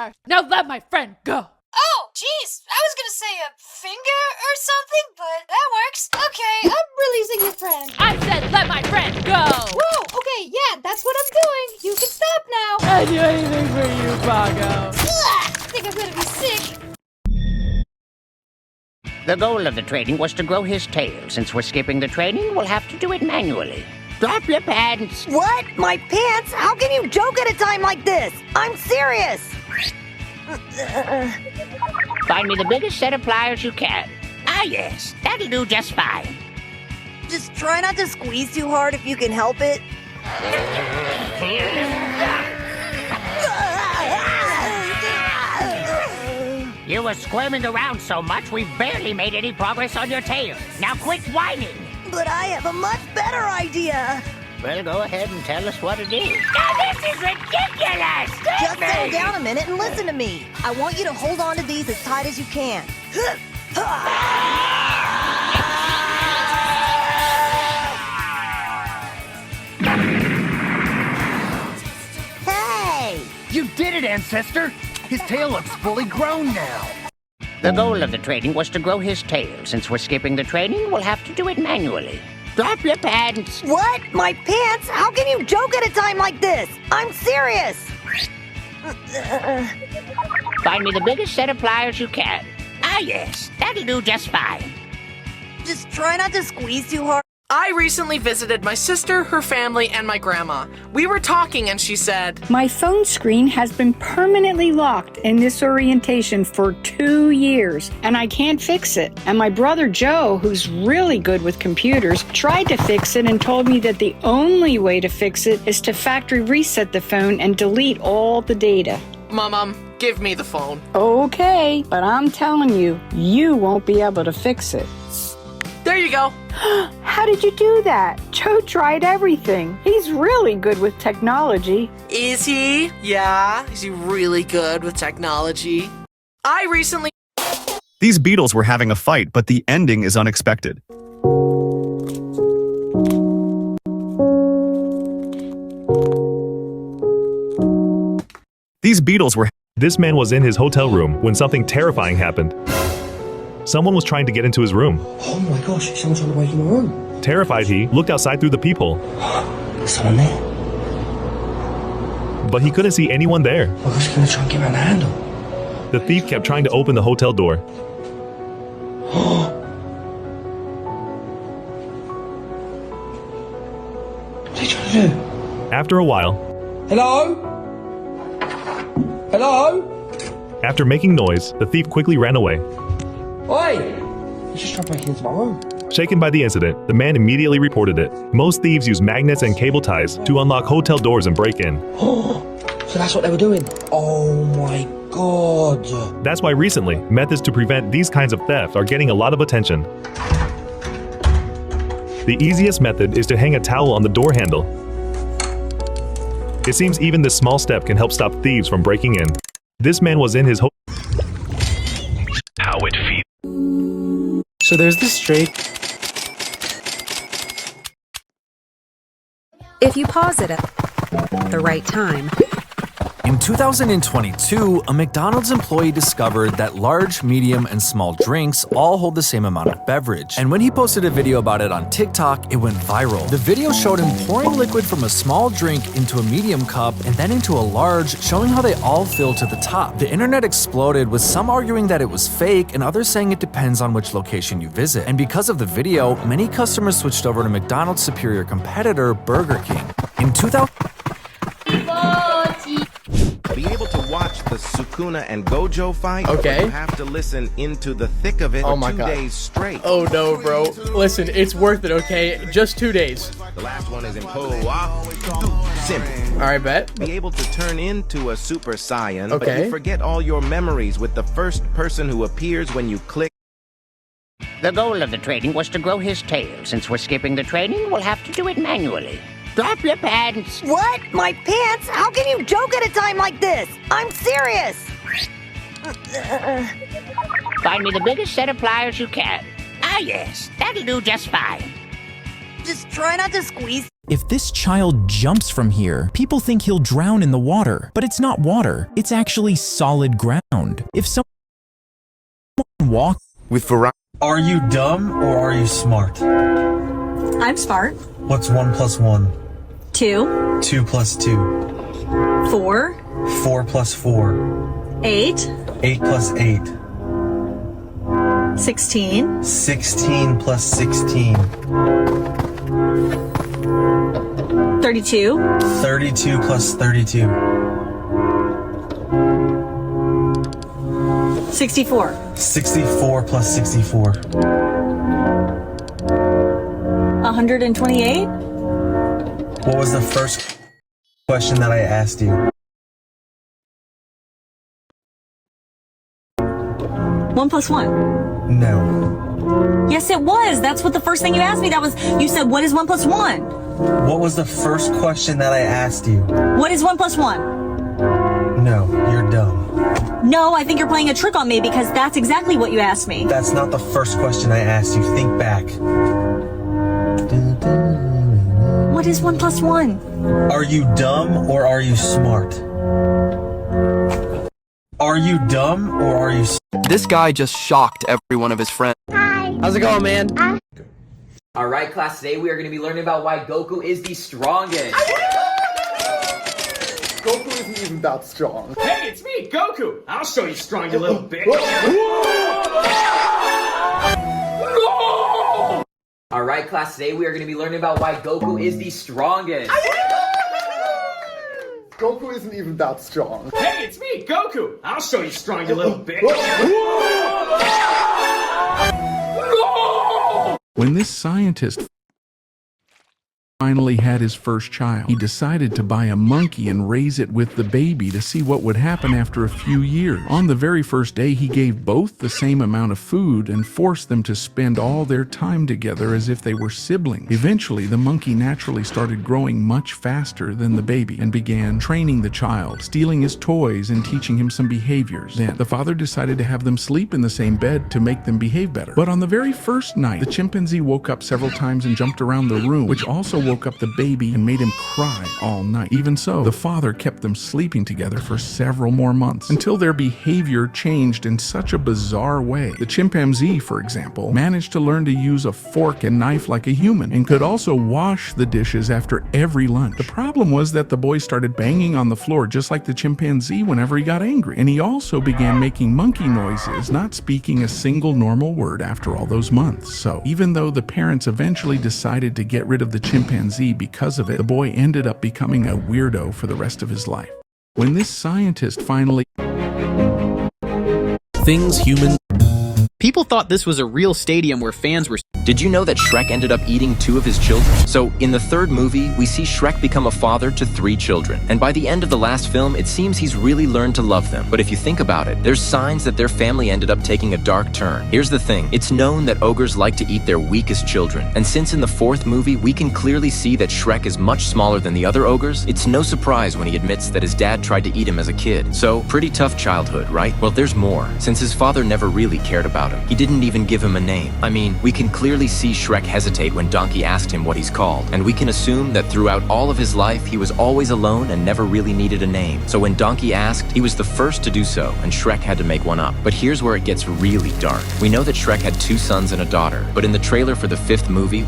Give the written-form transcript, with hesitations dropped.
pliers. Now let my friend go. Oh, jeez, I was gonna say a finger or something, but that works. Okay, I'm releasing your friend. I said let my friend go. Whoa, okay, yeah, that's what I'm doing. You can stop now. I'd do anything for you, Pago. Ugh, I think I'm gonna be sick. The goal of the training was to grow his tail. Since we're skipping the training, we'll have to do it manually. Drop your pants. What? My pants? How can you joke at a time like this? I'm serious. Find me the biggest set of pliers you can. Ah, yes, that'll do just fine. Just try not to squeeze too hard if you can help it. You were squirming around so much, we've barely made any progress on your tail. Now quit whining. But I have a much better idea. Well, go ahead and tell us what it is. Now, this is ridiculous! Just settle down a minute and listen to me. I want you to hold on to these as tight as you can. Hey! You did it, Ancestor! His tail looks fully grown now. The goal of the training was to grow his tail. Since we're skipping the training, we'll have to do it manually. Drop your pants. What? My pants? How can you joke at a time like this? I'm serious. Find me the biggest set of pliers you can. Ah, yes, that'll do just fine. Just try not to squeeze too hard. I recently visited my sister, her family, and my grandma. We were talking and she said, My phone screen has been permanently locked in this orientation for 2 years, and I can't fix it. And my brother Joe, who's really good with computers, tried to fix it and told me that the only way to fix it is to factory reset the phone and delete all the data. Mom, give me the phone. Okay, but I'm telling you, you won't be able to fix it. There you go. How did you do that? Joe tried everything. He's really good with technology. Is he? Yeah. Is he really good with technology? I recently... These beetles were having a fight, but the ending is unexpected. These beetles were... This man was in his hotel room when something terrifying happened. Someone was trying to get into his room. Oh my gosh, someone's trying to break in my room. Terrified, he looked outside through the peephole. There's someone there. But he couldn't see anyone there. Oh gosh, he's gonna try and get around the handle. The thief kept trying to open the hotel door. What's he trying to do? After a while, Hello? Hello? after making noise, the thief quickly ran away. Oi! He's just trying to break into my room. Shaken by the incident, the man immediately reported it. Most thieves use magnets and cable ties to unlock hotel doors and break in. So that's what they were doing? Oh my god. That's why recently, methods to prevent these kinds of theft are getting a lot of attention. The easiest method is to hang a towel on the door handle. It seems even this small step can help stop thieves from breaking in. This man was in his How it feels. So there's this streak. If you pause it at the right time. In 2022, a McDonald's employee discovered that large, medium, and small drinks all hold the same amount of beverage. And when he posted a video about it on TikTok, it went viral. The video showed him pouring liquid from a small drink into a medium cup and then into a large, showing how they all fill to the top. The internet exploded, with some arguing that it was fake and others saying it depends on which location you visit. And because of the video, many customers switched over to McDonald's superior competitor, Burger King. In 2000... Be able to watch the Sukuna and Gojo fight. Okay. You have to listen into the thick of it for 2 days straight. Oh no, bro. Listen, it's worth it, okay? Just 2 days. The last one is in Powa. Simple. Alright, bet. Be able to turn into a Super Saiyan, but Okay. you forget all your memories with the first person who appears when you click. The goal of the training was to grow his tail. Since we're skipping the training, we'll have to do it manually. Drop your pants. What? My pants? How can you joke at a time like this? I'm serious. Find me the biggest set of pliers you can. Ah, yes, that'll do just fine. Just try not to squeeze. If this child jumps from here, people think he'll drown in the water. But it's not water. It's actually solid ground. If someone walks with variety. Are you dumb or are you smart? I'm smart. What's 1 plus 1? 2. 2 plus 2. 4. 4 plus 4. 8. 8 plus 8. 16. 16 plus 16. 32. 32 plus 32. 64. 64 plus 64. 128. What was the first question that I asked you? 1 plus 1. No. Yes, it was. That's what the first thing you asked me. That was, you said, what is 1 plus 1? What was the first question that I asked you? What is 1 plus 1? No, you're dumb. No, I think you're playing a trick on me because that's exactly what you asked me. That's not the first question I asked you. Think back. What is 1 plus 1? Are you dumb or are you smart? Are you dumb or are you This guy just shocked every one of his friends. Hi. How's it going, man? Alright, class, today we are going to be learning about why Goku is the strongest. Goku isn't even that strong. Hey, it's me, Goku! I'll show you strong, you little bitch! No! Alright, class, today we are going to be learning about why Goku is the strongest. Goku isn't even that strong. Hey, it's me, Goku! I'll show you strong, you little bitch! No! When this scientist finally had his first child, he decided to buy a monkey and raise it with the baby to see what would happen after a few years. On the very first day, he gave both the same amount of food and forced them to spend all their time together as if they were siblings. Eventually, the monkey naturally started growing much faster than the baby and began training the child, stealing his toys and teaching him some behaviors. Then, the father decided to have them sleep in the same bed to make them behave better. But on the very first night, the chimpanzee woke up several times and jumped around the room, which also woke up the baby and made him cry all night. Even so, the father kept them sleeping together for several more months until their behavior changed in such a bizarre way. The chimpanzee, for example, managed to learn to use a fork and knife like a human and could also wash the dishes after every lunch. The problem was that the boy started banging on the floor just like the chimpanzee whenever he got angry. And he also began making monkey noises, not speaking a single normal word after all those months. So even though the parents eventually decided to get rid of the chimpanzee because of it, the boy ended up becoming a weirdo for the rest of his life. When this scientist finally... Things humans... People thought this was a real stadium where fans were... Did you know that Shrek ended up eating 2 of his children? So, in the third movie, we see Shrek become a father to 3 children. And by the end of the last film, it seems he's really learned to love them. But if you think about it, there's signs that their family ended up taking a dark turn. Here's the thing. It's known that ogres like to eat their weakest children. And since in the 4th movie, we can clearly see that Shrek is much smaller than the other ogres, it's no surprise when he admits that his dad tried to eat him as a kid. So, pretty tough childhood, right? Well, there's more. Since his father never really cared about him, he didn't even give him a name. I mean, we can clearly see Shrek hesitate when Donkey asked him what he's called, and we can assume that throughout all of his life, he was always alone and never really needed a name. So when Donkey asked, he was the first to do so, and Shrek had to make one up. But here's where it gets really dark. We know that Shrek had 2 sons and a daughter, but in the trailer for the 5th movie,